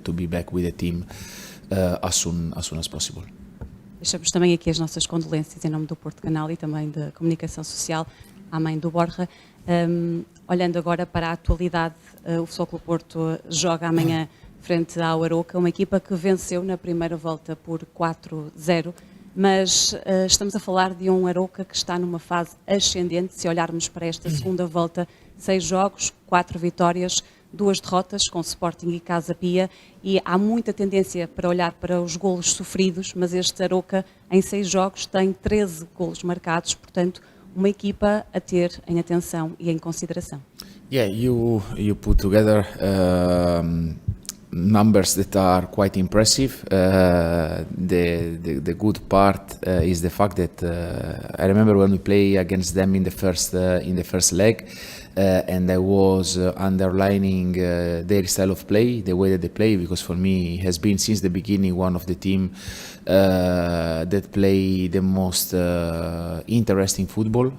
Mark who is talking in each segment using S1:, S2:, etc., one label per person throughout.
S1: to be back with the team as soon as possible.
S2: Deixamos também aqui as nossas condolências em nome do Porto Canal e também da Comunicação Social à mãe do Borja. Olhando agora para a atualidade, o Futebol Clube Porto joga amanhã frente à Arouca, uma equipa que venceu na primeira volta por 4-0, mas estamos a falar de um Arouca que está numa fase ascendente. Se olharmos para esta segunda volta, 6 jogos, 4 vitórias, 2 derrotas com Sporting e Casa Pia, e há muita tendência para olhar para os golos sofridos, mas este Arouca em 6 jogos tem 13 golos marcados, portanto uma equipa a ter em atenção e em consideração.
S1: Yeah, you put together numbers that are quite impressive. The good part is the fact that I remember when we play against them in the first leg, and I was underlining their style of play, the way that they play, because for me it has been since the beginning one of the team that play the most interesting football.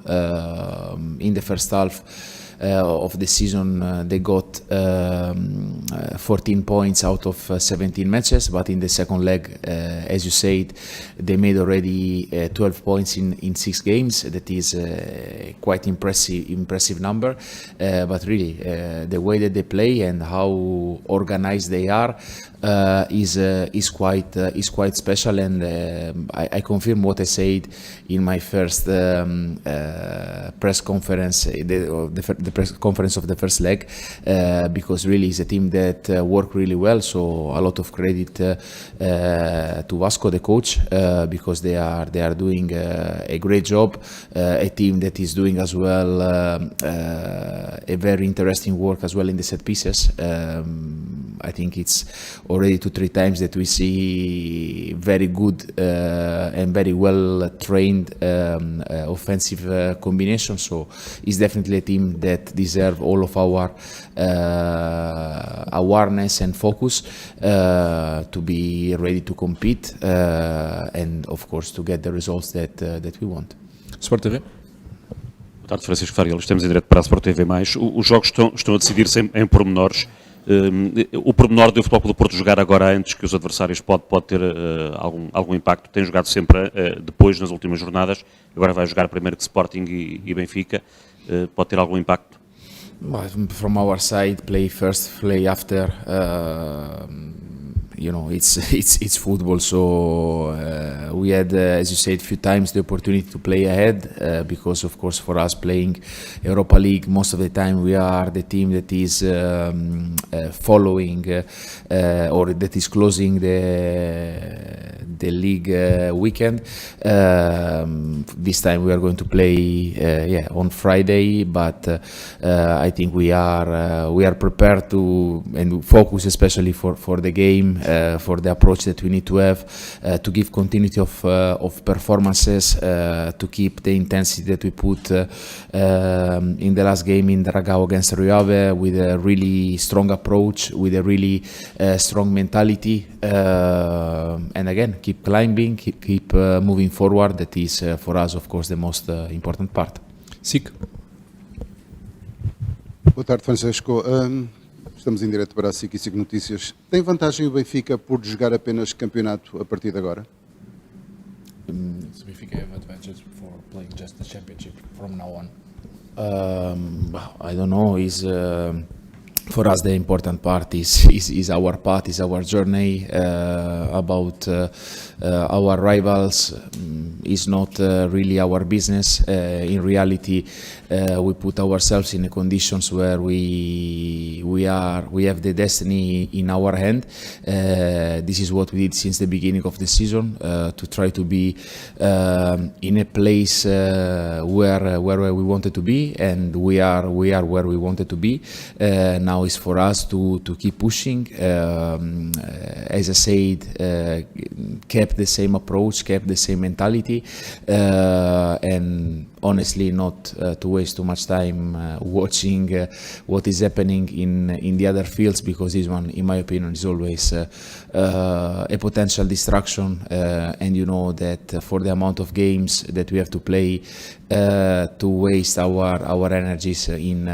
S1: In the first half of the season they got 14 points out of 17 matches, but in the second leg, as you said, they made already 12 points in 6 games. That is quite impressive number, but really the way that they play and how organized they are is quite special, and I confirm what I said in my first press conference, the press conference of the first leg, because really it's a team that work really well. So a lot of credit to Vasco, the coach, because they are doing a great job. A team that is doing as well a very interesting work as well in the set pieces. I think it's already 2-3 times that we see very good and very well trained offensive combinations. So it's definitely a team that deserve all of our awareness and focus to be ready to compete and of course to get the results that we want.
S3: Sport TV. Boa tarde, Francisco Fariel. Estamos em direto para a Sport TV+. Os jogos estão a decidir-se em pormenores. O pormenor do Futebol Clube do Porto jogar agora antes que os adversários pode ter algum impacto. Tem jogado sempre depois, nas últimas jornadas. Agora vai jogar primeiro que Sporting e Benfica. Pode ter algum impacto?
S1: From our side, play first, play after. You know, it's football, so we had, as you said, a few times the opportunity to play ahead, because of course for us playing Europa League, most of the time we are the team that is following or that is closing the league weekend. This time we are going to play on Friday, but I think we are prepared to and focus especially for the game. For the approach that we need to have to give continuity of performances, to keep the intensity that we put in the last game in Dragao against Rio Ave, with a really strong approach, with a really strong mentality, and again keep climbing, keep moving forward. That is for us of course the most important part.
S3: SIC.
S4: Boa tarde, Francisco. Estamos em direto para a SIC e SIC Notícias. Tem vantagem o Benfica por jogar apenas campeonato a partir de agora?
S1: So Benfica have advantage for playing just the championship from now on. I don't know. For us the important part is our path, is our journey. About our rivals is not really our business. In reality, we put ourselves in conditions where we have the destiny in our hand. This is what we did since the beginning of the season, to try to be in a place where we wanted to be, and we are where we wanted to be. Now is for us to keep pushing. As I said, kept the same approach, kept the same mentality, and honestly not to waste too much time watching what is happening in the other fields, because this one, in my opinion, is always a potential distraction, and you know that for the amount of games that we have to play, to waste our energies in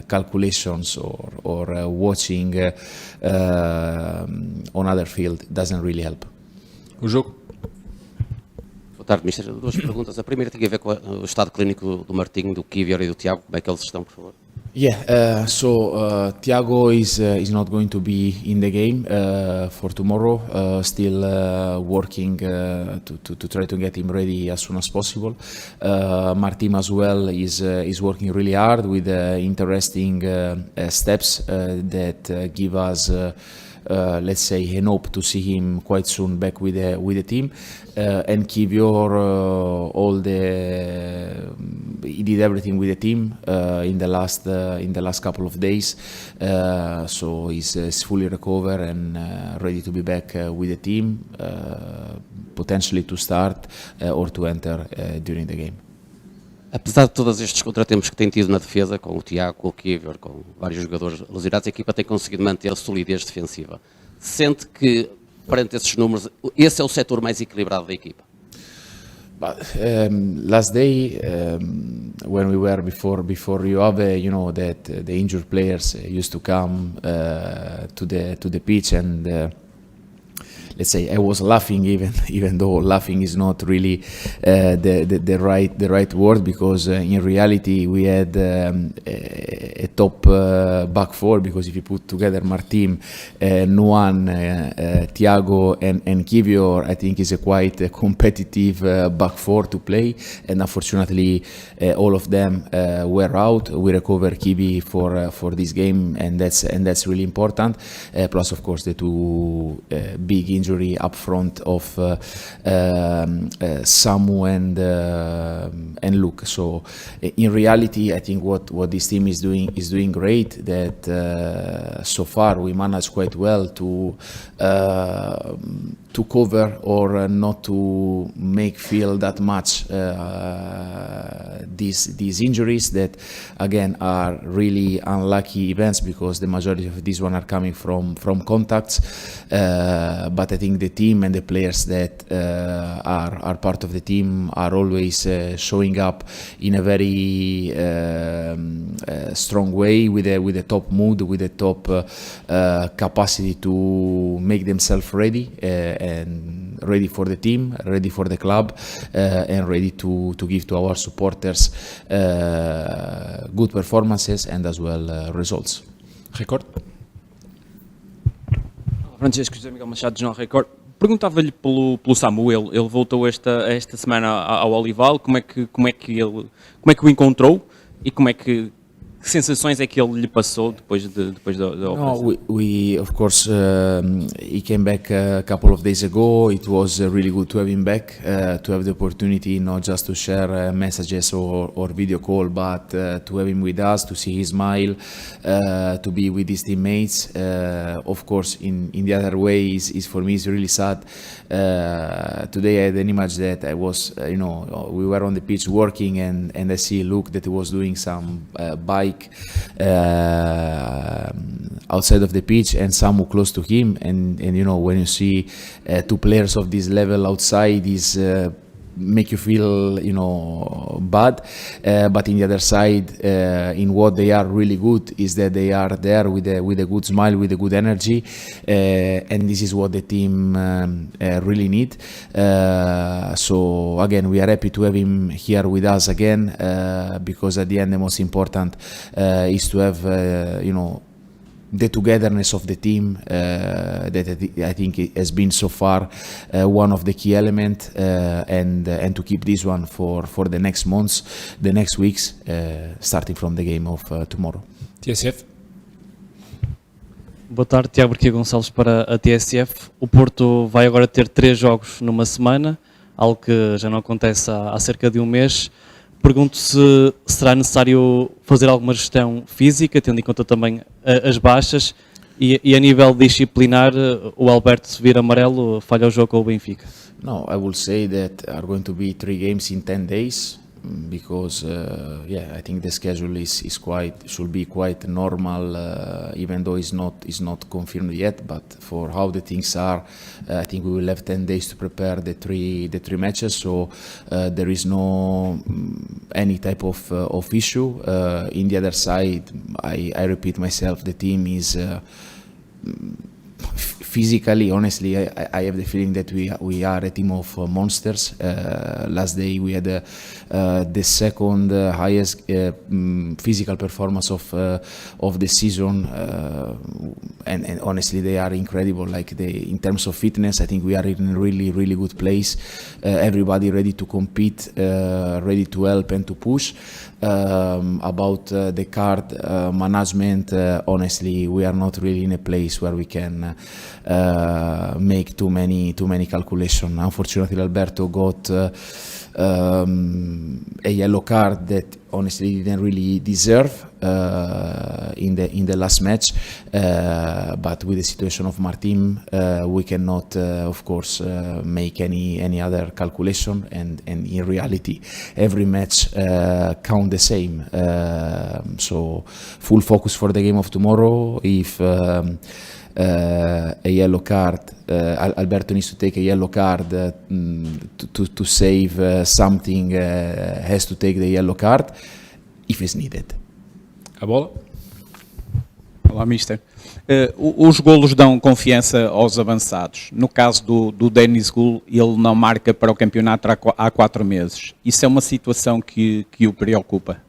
S1: calculations or watching on other field doesn't really help.
S5: O jogo.
S6: Boa tarde, Mister. Duas perguntas. A primeira tem a ver com o estado clínico do Martinho, do Kivior e do Tiago. Como é que eles estão, por favor?
S1: Yeah, so Thiago is not going to be in the game for tomorrow. Still working to try to get him ready as soon as possible. Martim as well is working really hard with interesting steps that give us let's say an hope to see him quite soon back with the team. And Kivior, he did everything with the team in the last couple of days, so he's fully recovered and ready to be back with the team, potentially to start or to enter during the game.
S6: Apesar de todos estes contratempos que tem tido na defesa, com o Tiago, com o Kivior, com vários jogadores lesionados, a equipa tem conseguido manter a solidez defensiva. Sente que, perante esses números, esse é o setor mais equilibrado da equipa?
S1: But last day, when we were before Rio Ave, you know that the injured players used to come to the pitch, and let's say I was laughing, even though laughing is not really the right word, because in reality we had a top back four, because if you put together Martim, Nuan, Thiago and Kivior, I think is a quite competitive back four to play, and unfortunately all of them were out. We recovered Kivi for this game, and that's really important. Plus of course the two big injuries up front of Samu and Luke. So in reality, I think what this team is doing great. That so far we managed quite well to cover or not to make feel that much these injuries that again are really unlucky events, because the majority of these one are coming from contacts. But I think the team and the players that are part of the team are always showing up in a very strong way, with a top mood, with a top capacity to make themselves ready, and ready for the team, ready for the club, and ready to give to our supporters good performances and as well results.
S5: Record. Francisco José Miguel Machado, Jornal Record. Perguntava-lhe pelo Samu, ele voltou esta semana ao Olival, como é que o encontrou e que sensações é que ele lhe passou depois da operação?
S1: No, we of course he came back a couple of days ago. It was really good to have him back, to have the opportunity not just to share messages or video call, but to have him with us, to see his smile, to be with his teammates. Of course, in the other way is for me is really sad. Today I had an image that I was, we were on the pitch working, and I see Luke that he was doing some bike outside of the pitch, and Samu close to him, and when you see two players of this level outside, is make you feel bad, but in the other side, in what they are really good is that they are there with a good smile, with a good energy, and this is what the team really need. So again, we are happy to have him here with us again, because at the end the most important is to have the togetherness of the team, that I think has been so far one of the key elements, and to keep this one for the next months, the next weeks, starting from the game of tomorrow.
S5: TSF.
S7: Boa tarde, Tiago Barquia Gonçalves para a TSF. O Porto vai agora ter 3 jogos numa semana, algo que já não acontece há cerca de um mês. Pergunto se será necessário fazer alguma gestão física, tendo em conta também as baixas, e a nível disciplinar, o Alberto, se vir amarelo, falha o jogo com o Benfica.
S1: No, I will say that are going to be 3 games in 10 days. because yeah, I think the schedule should be quite normal, even though it's not confirmed yet. But for how the things are, I think we will have 10 days to prepare the three matches. So there is no any type of issue. In the other side, I repeat myself, the team is. Physically, honestly, I have the feeling that we are a team of monsters. Last day we had the second highest physical performance of the season, and honestly they are incredible. Like in terms of fitness, I think we are in a really good place. Everybody ready to compete, ready to help and to push. About the card management, honestly, we are not really in a place where we can make too many calculations. Unfortunately, Alberto got a yellow card that honestly didn't really deserve in the last match, but with the situation of Martin, we cannot of course make any other calculation, and in reality every match count the same, so full focus for the game of tomorrow. If a yellow card, Alberto needs to take a yellow card to save something, has to take the yellow card if it's needed.
S8: A bola? Olá, Mister. Os golos dão confiança aos avançados. No caso do Dennis Gould, ele não marca para o campeonato há 4 meses. Isso é uma situação que o preocupa?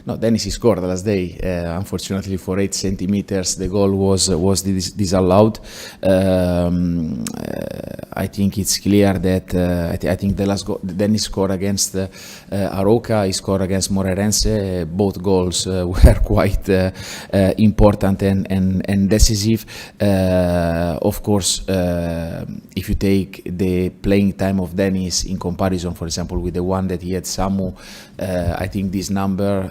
S1: No, Dennis scored last day. Unfortunately, for 8 centimeters, the goal was disallowed. I think it's clear that I think the last goal Dennis scored against Arouca, he scored against Moreirense. Both goals were quite important and decisive. Of course, if you take the playing time of Dennis in comparison, for example, with the one that he had Samu, I think this number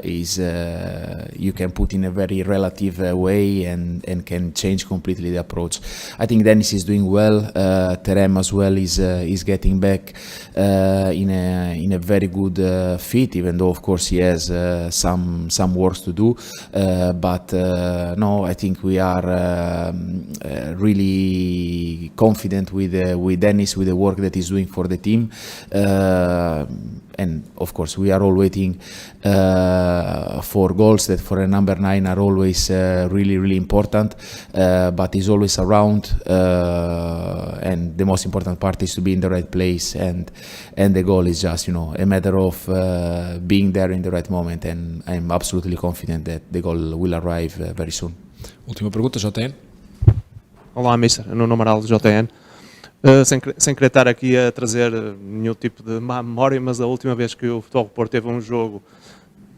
S1: is you can put in a very relative way and can change completely the approach. I think Dennis is doing well. Terem as well is getting back in a very good fit, even though of course he has some work to do. But no, I think we are really confident with Dennis, with the work that he's doing for the team. And of course, we are all waiting for goals that for a number 9 are always really important. But he's always around, and the most important part is to be in the right place. And the goal is just a matter of being there in the right moment. And I'm absolutely confident that the goal will arrive very soon.
S8: Última pergunta, JN.
S9: Olá, Mister. Nuno Amaral, JN. Sem querer estar aqui a trazer nenhum tipo de má memória, mas a última vez que o Futebol Porto teve um jogo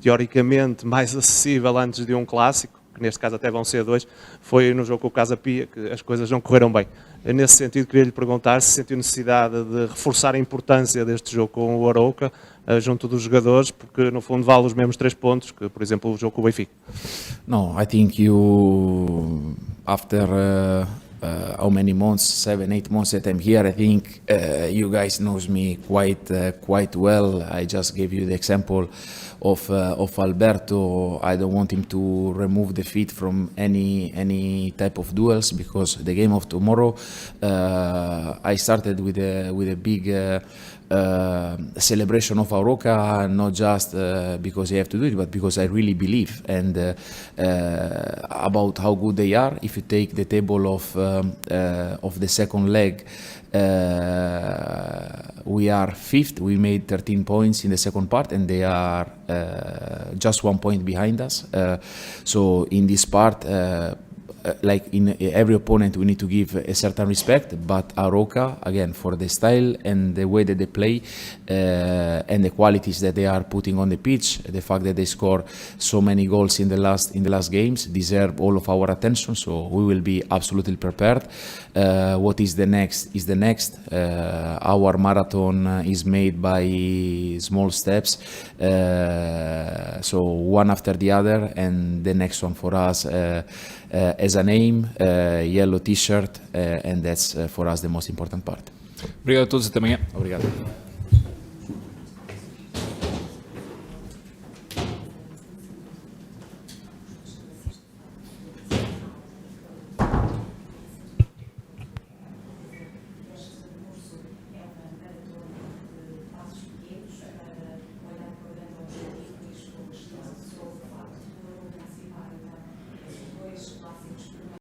S9: teoricamente mais acessível antes de um clássico, que neste caso até vão ser 2, foi no jogo com o Casa Pia, que as coisas não correram bem. Nesse sentido, queria lhe perguntar se sentiu necessidade de reforçar a importância deste jogo com o Arouca junto dos jogadores, porque no fundo vale os mesmos 3 pontos que, por exemplo, o jogo com o Benfica.
S1: No, I think you, after how many months, 7, 8 months that I'm here, I think you guys knows me quite well. I just gave you the example of Alberto. I don't want him to remove the feet from any type of duels, because the game of tomorrow, I started with a big celebration of Arouca, not just because they have to do it, but because I really believe and about how good they are. If you take the table of the second leg, we are 5th. We made 13 points in the second part, and they are just 1 point behind us. So in this part, like in every opponent, we need to give a certain respect, but Arouca, again, for the style and the way that they play and the qualities that they are putting on the pitch, the fact that they score so many goals in the last games, deserve all of our attention. So we will be absolutely prepared. What is the next is the next. Our marathon is made by small steps, so one after the other, and the next one for us as a name, yellow t-shirt, and that's for us the most important part.
S8: Obrigado a todos e até amanhã.
S1: Obrigado.